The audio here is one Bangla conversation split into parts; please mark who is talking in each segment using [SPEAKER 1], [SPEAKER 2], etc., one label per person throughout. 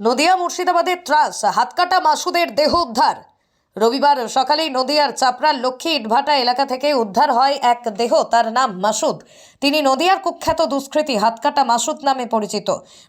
[SPEAKER 1] নদিয়া মুর্শিদাবাদের ত্রাস, হাতকাটা মাসুদের দেহ উদ্ধার। রবিবার সকালেই নদিয়ার চাপড়ার লক্ষ্মী ইটভাটা এলাকা থেকে উদ্ধার হয় এক দেহ। তার নাম মাসুদ। তিনি নদিয়ার কুখ্যাত দুষ্কৃতী হাতকাটা মাসুদ নামে পরিচিত।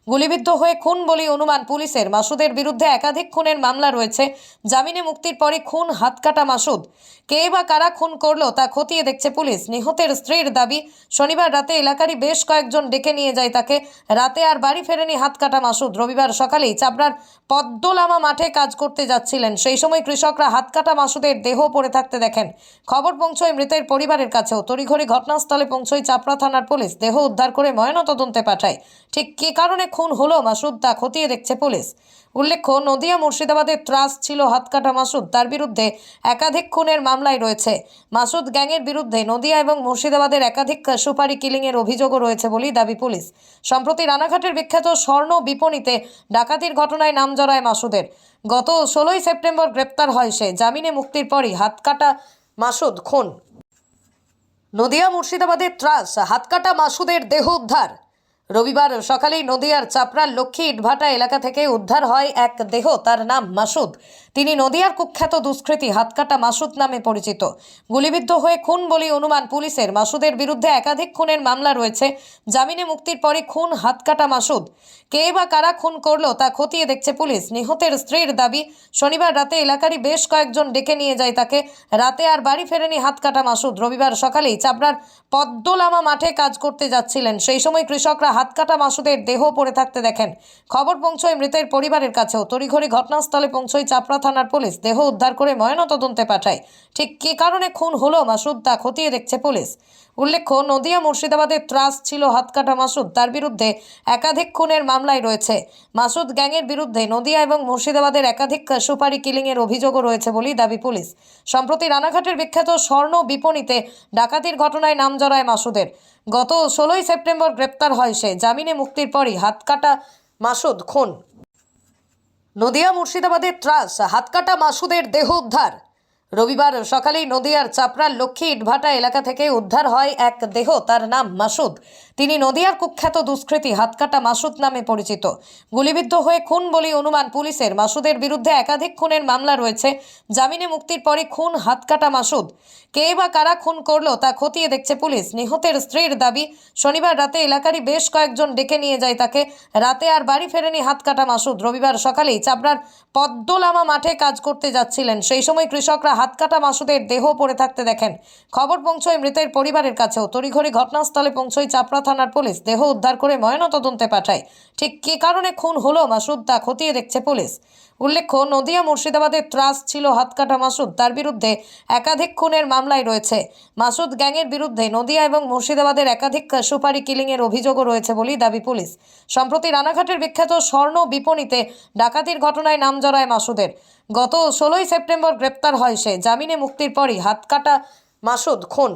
[SPEAKER 1] গুলিবিদ্ধ হয়ে খুন বলে অনুমান পুলিশের। মাসুদের বিরুদ্ধে একাধিক খুনের মামলা রয়েছে। জামিনে মুক্তির পরে খুন হাতকাটা মাসুদ। কে বা কারা খুন করলো তা খতিয়ে দেখছে পুলিশ। নিহতের স্ত্রীর দাবি, শনিবার রাতে এলাকারই বেশ কয়েকজন ডেকে নিয়ে যায় তাকে। রাতে আর বাড়ি ফেরেনি হাতকাটা মাসুদ। রবিবার সকালেই চাপড়ার পদ্মলামা মাঠে কাজ করতে যাচ্ছিলেন। সেই সময় কৃষকরা হাতকাটা মাসুদের দেহ পড়ে থাকতে দেখেন। খবর পৌঁছয় মৃতের পরিবারের কাছেও। তড়িঘড়ি ঘটনাস্থলে পৌঁছয় চাপড়া থানার পুলিশ। দেহ উদ্ধার করে ময়নাতদন্তে পাঠায়। ঠিক কী কারণে খুন হলো মাসুদ তা খতিয়ে দেখছে পুলিশ। উল্লেখ্য, নদিয়া মুর্শিদাবাদের ত্রাস ছিল হাতকাটা মাসুদ। তার বিরুদ্ধে একাধিক খুনের মামলায় রয়েছে। মাসুদ গ্যাংয়ের বিরুদ্ধে নদিয়া এবং মুর্শিদাবাদের একাধিক সুপারি কিলিংয়ের অভিযোগও রয়েছে বলেই দাবি পুলিশ। সম্প্রতি রানাঘাটের বিখ্যাত স্বর্ণ বিপণিতে ডাকাতির ঘটনায় নাম জড়ায় মাসুদের। গত 16ই সেপ্টেম্বর গ্রেপ্তার হয় সে। জামিনে মুক্তির পরই হাতকাটা মাসুদ খুন। নদিয়া মুর্শিদাবাদের ত্রাস, হাতকাটা মাসুদের দেহ উদ্ধার। রবিবার সকালেই নদিয়ার চাপড়ার লক্ষ্মী ইটভাটা এলাকা থেকে উদ্ধার হয় এক দেহ। তার নাম মাসুদ। তিনি নদিয়ার কুখ্যাত দুষ্কৃতী হাতকাটা মাসুদ নামে পরিচিত। গুলিবিদ্ধ হয়ে খুন বলে অনুমান পুলিশের। মাসুদের বিরুদ্ধে একাধিক খুনের মামলা রয়েছে। জামিনে মুক্তির পরে খুন হাতকাটা মাসুদ। কে বা কারা খুন করলো তা খতিয়ে দেখছে পুলিশ। নিহতের স্ত্রীর দাবি, শনিবার রাতে এলাকারই বেশ কয়েকজন ডেকে নিয়ে যায় তাকে। রাতে আর বাড়ি ফেরেনি হাতকাটা মাসুদ। রবিবার সকালেই চাপড়ার পদ্মলামা মাঠে কাজ করতে যাচ্ছিলেন। সেই সময় কৃষকরা হাতকাটা মাসুদের দেহ পড়ে থাকতে দেখেন। খবর পৌঁছয় মৃতের পরিবারের কাছেও। তড়িঘড়ি ঘটনাস্থলে পৌঁছয় চাপড়া থানার পুলিশ। দেহ উদ্ধার করে ময়নাতদন্তে পাঠায়। ঠিক কী কারণে খুন হলো মাসুদ তা খতিয়ে দেখছে পুলিশ। উল্লেখ্য, নদিয়া মুর্শিদাবাদের ত্রাস ছিল হাতকাটা মাসুদ। তার বিরুদ্ধে একাধিক খুনের মামলায় রয়েছে। মাসুদ গ্যাংয়ের বিরুদ্ধে নদিয়া এবং মুর্শিদাবাদের একাধিক সুপারি কিলিংয়ের অভিযোগও রয়েছে বলেই দাবি পুলিশ। সম্প্রতি রানাঘাটের বিখ্যাত স্বর্ণ বিপণিতে ডাকাতির ঘটনায় নাম জড়ায় মাসুদের। গত 16ই সেপ্টেম্বর গ্রেপ্তার হয় সে। জামিনে মুক্তির পরই হাতকাটা মাসুদ খুন। নদিয়া মুর্শিদাবাদের ত্রাস, হাতকাটা মাসুদের দেহ উদ্ধার। রবিবার সকালেই নদিয়ার চাপড়ার লক্ষ্মী ইটভাটা এলাকা থেকে উদ্ধার হয় এক দেহ। তার নাম মাসুদ। তিনি নদিয়ার কুখ্যাত দুষ্কৃতী হাতকাটা মাসুদ নামে পরিচিত। গুলিবিদ্ধ হয়ে খুন বলে অনুমান পুলিশের। মাসুদের বিরুদ্ধে একাধিক খুনের মামলা রয়েছে। জামিনে মুক্তির পরে খুন হাতকাটা মাসুদ। কে বা কারা খুন করলো তা খতিয়ে দেখছে পুলিশ। নিহতের স্ত্রীর দাবি, শনিবার রাতে এলাকারই বেশ কয়েকজন ডেকে নিয়ে যায় তাকে। রাতে আর বাড়ি ফেরেনি হাতকাটা মাসুদ। রবিবার সকালেই চাপড়ার পদ্মলামা মাঠে কাজ করতে যাচ্ছিলেন। সেই সময় কৃষকরা হাতকাটা মাসুদের দেহ পড়ে থাকতে দেখেন। খবর পৌঁছয় মৃতের পরিবারের কাছেও। তড়িঘড়ি ঘটনাস্থলে পৌঁছয় চাপড়া থানার পুলিশ। দেহ উদ্ধার করে ময়নাতদন্তে পাঠায়। ঠিক কী কারণে খুন হলো মাসুদ তা খতিয়ে দেখছে পুলিশ। উল্লেখ্য, নদিয়া মুর্শিদাবাদের ত্রাস ছিল হাতকাটা মাসুদ। তার বিরুদ্ধে একাধিক খুনের মামলায় রয়েছে। মাসুদ গ্যাংয়ের বিরুদ্ধে নদিয়া এবং মুর্শিদাবাদের একাধিক সুপারি কিলিংয়ের অভিযোগও রয়েছে বলেই দাবি পুলিশ। সম্প্রতি রানাঘাটের বিখ্যাত স্বর্ণ বিপণিতে ডাকাতির ঘটনায় নাম জড়ায় মাসুদের। গত 16ই সেপ্টেম্বর গ্রেপ্তার হয় সে। জামিনে মুক্তির পরই হাতকাটা মাসুদ খুন।